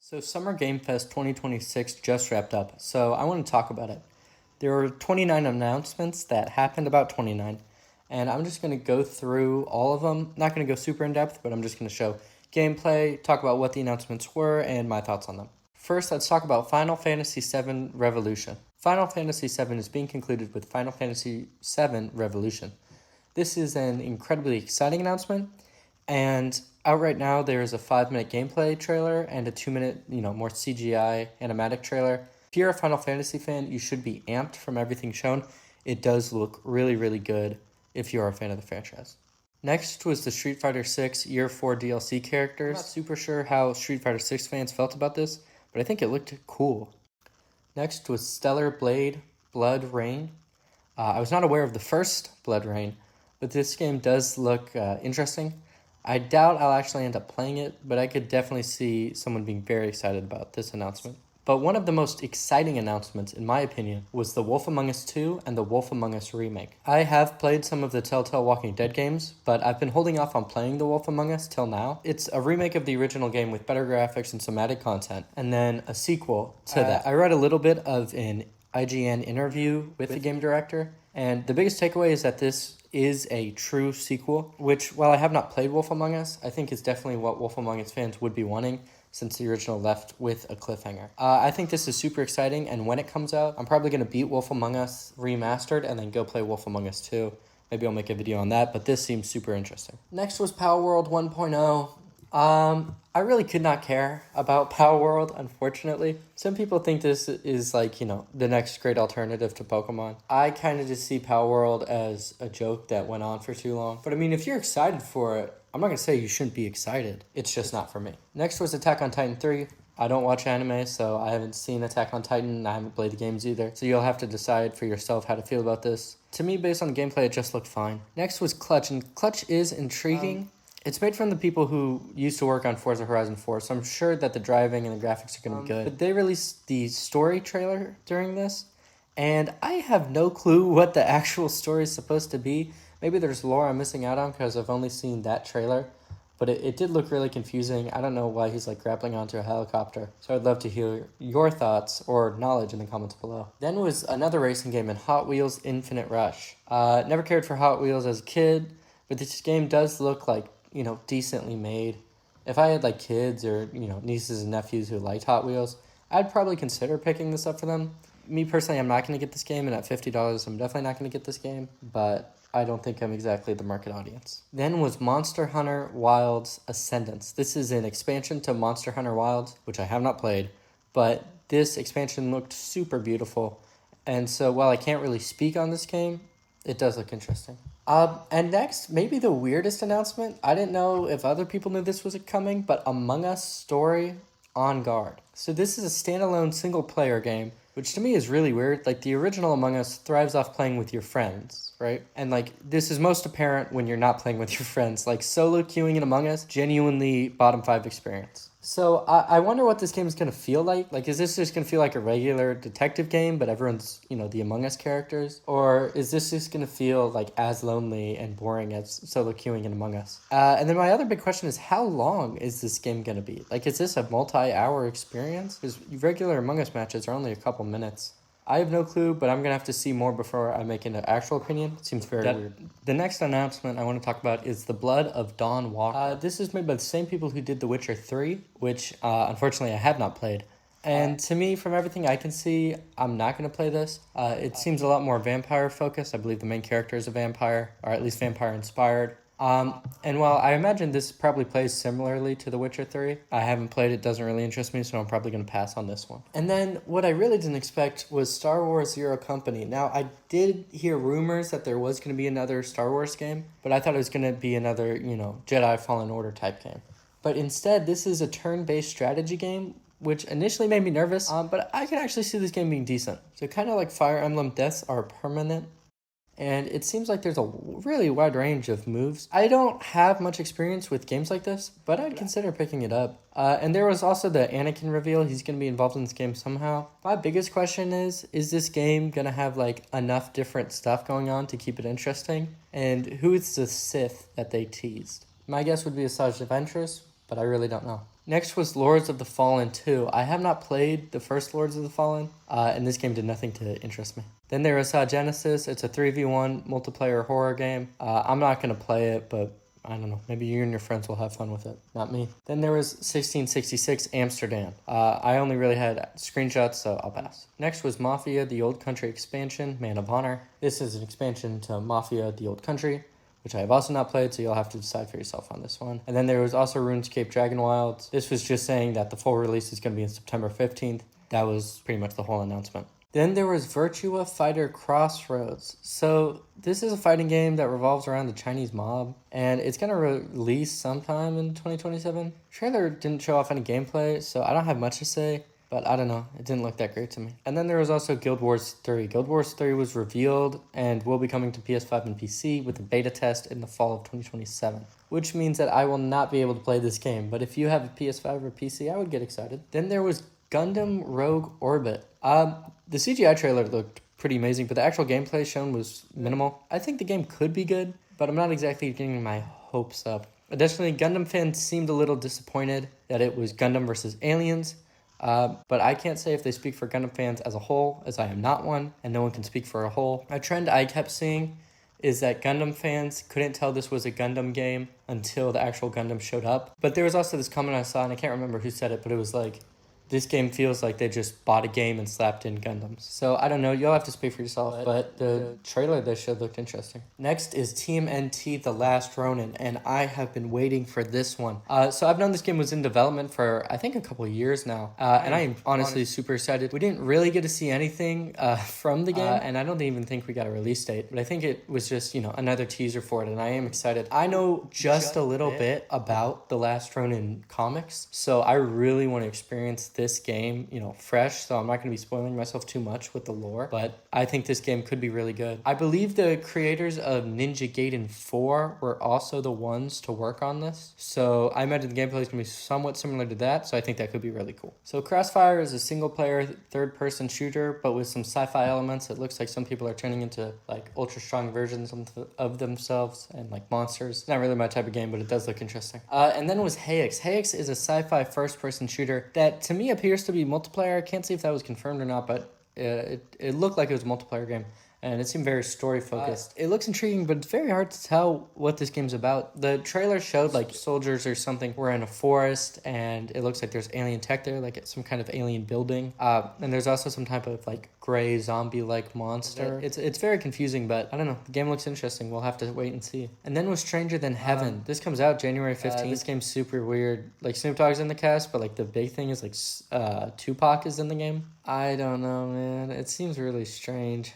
So Summer Game Fest 2026 just wrapped up, so I want to talk about it. There were 29 announcements that happened, about 29, and I'm just going to go through all of them. Not going to go super in depth, but I'm just going to show gameplay, talk about what the announcements were, and my thoughts on them. First, let's talk about Final Fantasy VII Revolution. Final Fantasy VII is being concluded with Final Fantasy VII Revolution. This is an incredibly exciting announcement, and out right now there is a 5-minute gameplay trailer and a 2-minute, more CGI animatic trailer. If you're a Final Fantasy fan, you should be amped from everything shown. It does look really, really good if you're a fan of the franchise. Next was the Street Fighter VI Year 4 DLC characters. I'm not super sure how Street Fighter VI fans felt about this, but I think it looked cool. Next was Stellar Blade Blood Rain. I was not aware of the first Blood Rain, but this game does look interesting. I doubt I'll actually end up playing it, but I could definitely see someone being very excited about this announcement. But one of the most exciting announcements, in my opinion, was The Wolf Among Us 2 and The Wolf Among Us remake. I have played some of the Telltale Walking Dead games, but I've been holding off on playing The Wolf Among Us till now. It's a remake of the original game with better graphics and some added content, and then a sequel to that. I read a little bit of an IGN interview with the game director, and the biggest takeaway is that this is a true sequel, which, while I have not played Wolf Among Us, I think is definitely what Wolf Among Us fans would be wanting, since the original left with a cliffhanger. I think this is super exciting, and when it comes out, I'm probably going to beat Wolf Among Us Remastered and then go play Wolf Among Us 2. Maybe I'll make a video on that, but this seems super interesting. Next was Power World 1.0. I really could not care about Power World, unfortunately. Some people think this is the next great alternative to Pokemon. I kind of just see Power World as a joke that went on for too long. But I mean, if you're excited for it, I'm not going to say you shouldn't be excited. It's just not for me. Next was Attack on Titan 3. I don't watch anime, so I haven't seen Attack on Titan. I haven't played the games either. So you'll have to decide for yourself how to feel about this. To me, based on the gameplay, it just looked fine. Next was Clutch, and Clutch is intriguing. It's made from the people who used to work on Forza Horizon 4, so I'm sure that the driving and the graphics are going to be good. But they released the story trailer during this, and I have no clue what the actual story is supposed to be. Maybe there's lore I'm missing out on because I've only seen that trailer, but it did look really confusing. I don't know why he's grappling onto a helicopter, so I'd love to hear your thoughts or knowledge in the comments below. Then was another racing game in Hot Wheels Infinite Rush. Never cared for Hot Wheels as a kid, but this game does look decently made. If I had kids or nieces and nephews who liked Hot Wheels, I'd probably consider picking this up for them. Me personally, I'm not going to get this game, and at $50 I'm definitely not going to get this game, but I don't think I'm exactly the market audience. Then was Monster Hunter Wilds Ascendance. This is an expansion to Monster Hunter Wilds, which I have not played, but this expansion looked super beautiful, and so while I can't really speak on this game, it does look interesting. And next, maybe the weirdest announcement. I didn't know if other people knew this was coming, but Among Us Story On Guard. So this is a standalone single-player game, which to me is really weird. The original Among Us thrives off playing with your friends, right? And this is most apparent when you're not playing with your friends. Solo queuing in Among Us, genuinely bottom 5 experience. So I wonder what this game is going to feel like. Is this just going to feel like a regular detective game, but everyone's, the Among Us characters? Or is this just going to feel as lonely and boring as solo queuing in Among Us? And then my other big question is, how long is this game going to be? Is this a multi-hour experience? Because regular Among Us matches are only a couple minutes. I have no clue, but I'm going to have to see more before I make an actual opinion. It seems very weird. The next announcement I want to talk about is The Blood of Dawn Walker. This is made by the same people who did The Witcher 3, which unfortunately I have not played. And to me, from everything I can see, I'm not going to play this. It seems a lot more vampire-focused. I believe the main character is a vampire, or at least vampire-inspired. And while I imagine this probably plays similarly to The Witcher 3, I haven't played it, doesn't really interest me, so I'm probably going to pass on this one. And then what I really didn't expect was Star Wars Zero Company. Now, I did hear rumors that there was going to be another Star Wars game, but I thought it was going to be another, Jedi Fallen Order type game. But instead, this is a turn-based strategy game, which initially made me nervous, but I can actually see this game being decent. So kind of like Fire Emblem Deaths are permanent, and it seems like there's a really wide range of moves. I don't have much experience with games like this, but I'd consider picking it up. And there was also the Anakin reveal. He's going to be involved in this game somehow. My biggest question is this game going to have enough different stuff going on to keep it interesting? And who is the Sith that they teased? My guess would be Asajj Ventress, but I really don't know. Next was Lords of the Fallen 2. I have not played the first Lords of the Fallen, and this game did nothing to interest me. Then there was Genesis. It's a 3v1 multiplayer horror game. I'm not going to play it, but I don't know. Maybe you and your friends will have fun with it. Not me. Then there was 1666 Amsterdam. I only really had screenshots, so I'll pass. Next was Mafia, the Old Country expansion, Man of Honor. This is an expansion to Mafia, the Old Country, which I have also not played, so you'll have to decide for yourself on this one. And then there was also RuneScape Dragon Wilds. This was just saying that the full release is going to be on September 15th. That was pretty much the whole announcement. Then there was Virtua Fighter Crossroads. So this is a fighting game that revolves around the Chinese mob, and it's going to release sometime in 2027. Trailer didn't show off any gameplay, so I don't have much to say. But I don't know, it didn't look that great to me. And then there was also Guild Wars 3. Guild Wars 3 was revealed and will be coming to PS5 and PC with a beta test in the fall of 2027. Which means that I will not be able to play this game. But if you have a PS5 or PC, I would get excited. Then there was Gundam Rogue Orbit. The CGI trailer looked pretty amazing, but the actual gameplay shown was minimal. I think the game could be good, but I'm not exactly getting my hopes up. Additionally, Gundam fans seemed a little disappointed that it was Gundam versus aliens. But I can't say if they speak for Gundam fans as a whole, as I am not one, and no one can speak for a whole. A trend I kept seeing is that Gundam fans couldn't tell this was a Gundam game until the actual Gundam showed up. But there was also this comment I saw, and I can't remember who said it, but it was like, this game feels like they just bought a game and slapped in Gundams. So I don't know, you'll have to speak for yourself, but the trailer they showed looked interesting. Next is TMNT The Last Ronin, and I have been waiting for this one. So I've known this game was in development for, I think, a couple of years now, and I am honestly super excited. We didn't really get to see anything from the game, and I don't even think we got a release date, but I think it was just, another teaser for it, and I am excited. I know just a little bit about The Last Ronin comics, so I really want to experience this game, fresh, so I'm not going to be spoiling myself too much with the lore, but I think this game could be really good. I believe the creators of Ninja Gaiden 4 were also the ones to work on this, so I imagine the gameplay is going to be somewhat similar to that, so I think that could be really cool. So Crossfire is a single-player, third-person shooter, but with some sci-fi elements. It looks like some people are turning into, ultra-strong versions of themselves and, monsters. It's not really my type of game, but it does look interesting. And then was Hayx. Hayx is a sci-fi first-person shooter that, to me, appears to be multiplayer. I can't see if that was confirmed or not, but it looked like it was a multiplayer game, and it seemed very story focused. It looks intriguing, but it's very hard to tell what this game's about. The trailer showed soldiers or something were in a forest, and it looks like there's alien tech there, like it's some kind of alien building. And there's also some type of gray zombie-like monster. It's very confusing, but I don't know. The game looks interesting. We'll have to wait and see. And then was Stranger Than Heaven. This comes out January 15th. This game's super weird. Snoop Dogg's in the cast, but the big thing is Tupac is in the game. I don't know, man. It seems really strange,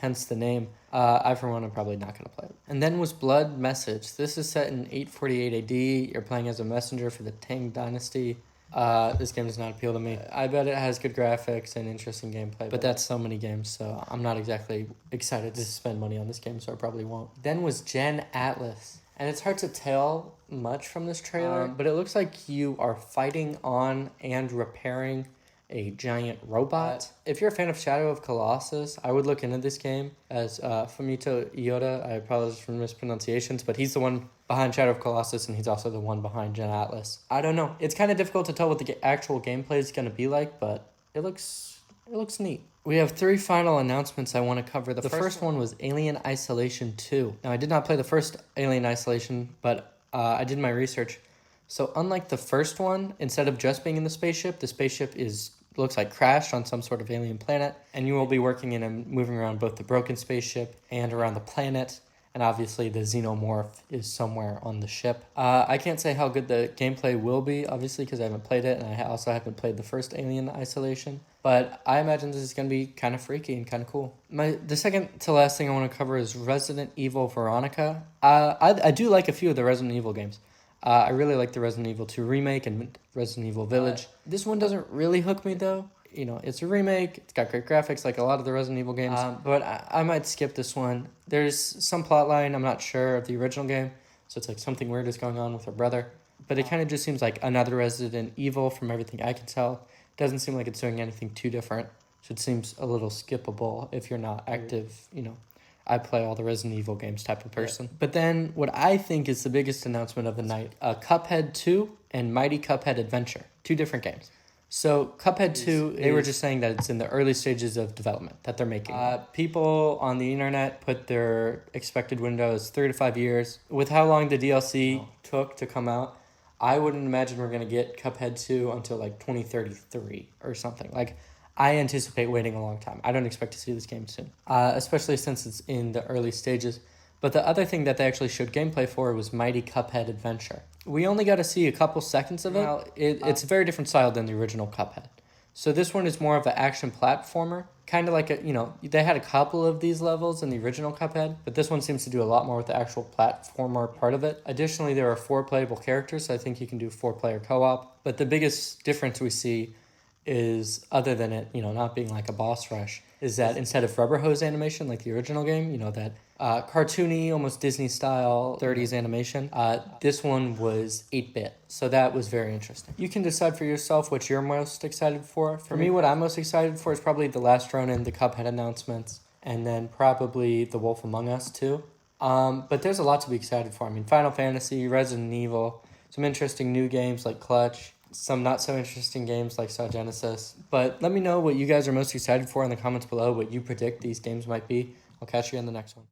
hence the name. I, for one, am probably not going to play it. And then was Blood Message. This is set in 848 AD. You're playing as a messenger for the Tang Dynasty. This game does not appeal to me. I bet it has good graphics and interesting gameplay, but that's so many games, so I'm not exactly excited to spend money on this game, so I probably won't. Then was Gen Atlas. And it's hard to tell much from this trailer, but it looks like you are fighting on and repairing a giant robot. If you're a fan of Shadow of Colossus, I would look into this game as Fumito Iota. I apologize for mispronunciations, but he's the one behind Shadow of Colossus, and he's also the one behind Gen Atlas. I don't know. It's kind of difficult to tell what the actual gameplay is going to be like, but it looks neat. We have 3 final announcements I want to cover. The first one was Alien Isolation 2. Now, I did not play the first Alien Isolation, but I did my research. So unlike the first one, instead of just being in the spaceship looks like crashed on some sort of alien planet, and you will be working in and moving around both the broken spaceship and around the planet, and obviously the xenomorph is somewhere on the ship. I can't say how good the gameplay will be, obviously, because I haven't played it, and I also haven't played the first Alien Isolation, but I imagine this is going to be kind of freaky and kind of cool. The second to last thing I want to cover is Resident Evil Veronica. I do like a few of the Resident Evil games. I really like the Resident Evil 2 remake and Resident Evil Village. This one doesn't really hook me, though. It's a remake. It's got great graphics like a lot of the Resident Evil games. But I might skip this one. There's some plot line I'm not sure of the original game. So it's something weird is going on with her brother. But it kind of just seems like another Resident Evil from everything I can tell. Doesn't seem like it's doing anything too different. So it seems a little skippable if you're not active, I play all the Resident Evil games type of person. Yeah. But then what I think is the biggest announcement of the night, Cuphead 2 and Mighty Cuphead Adventure, 2 different games. So Cuphead 2, they were just saying that it's in the early stages of development that they're making. People on the internet put their expected window as 3 to 5 years. With how long the DLC took to come out, I wouldn't imagine we're going to get Cuphead 2 until like 2033 or something. Like, I anticipate waiting a long time. I don't expect to see this game soon, especially since it's in the early stages. But the other thing that they actually showed gameplay for was Mighty Cuphead Adventure. We only got to see a couple seconds of it. Now, it's a very different style than the original Cuphead. So this one is more of an action platformer, kind of like they had a couple of these levels in the original Cuphead, but this one seems to do a lot more with the actual platformer part of it. Additionally, there are 4 playable characters, so I think you can do 4-player co-op. But the biggest difference we see is, other than it, not being like a boss rush, is that instead of rubber hose animation like the original game, that cartoony, almost Disney-style 30s animation, this one was 8-bit, so that was very interesting. You can decide for yourself what you're most excited for. For me, what I'm most excited for is probably The Last Ronin, the Cuphead announcements, and then probably The Wolf Among Us too. But there's a lot to be excited for. I mean, Final Fantasy, Resident Evil, some interesting new games like Clutch, some not so interesting games like Saw Genesis. But let me know what you guys are most excited for in the comments below, what you predict these games might be. I'll catch you in the next one.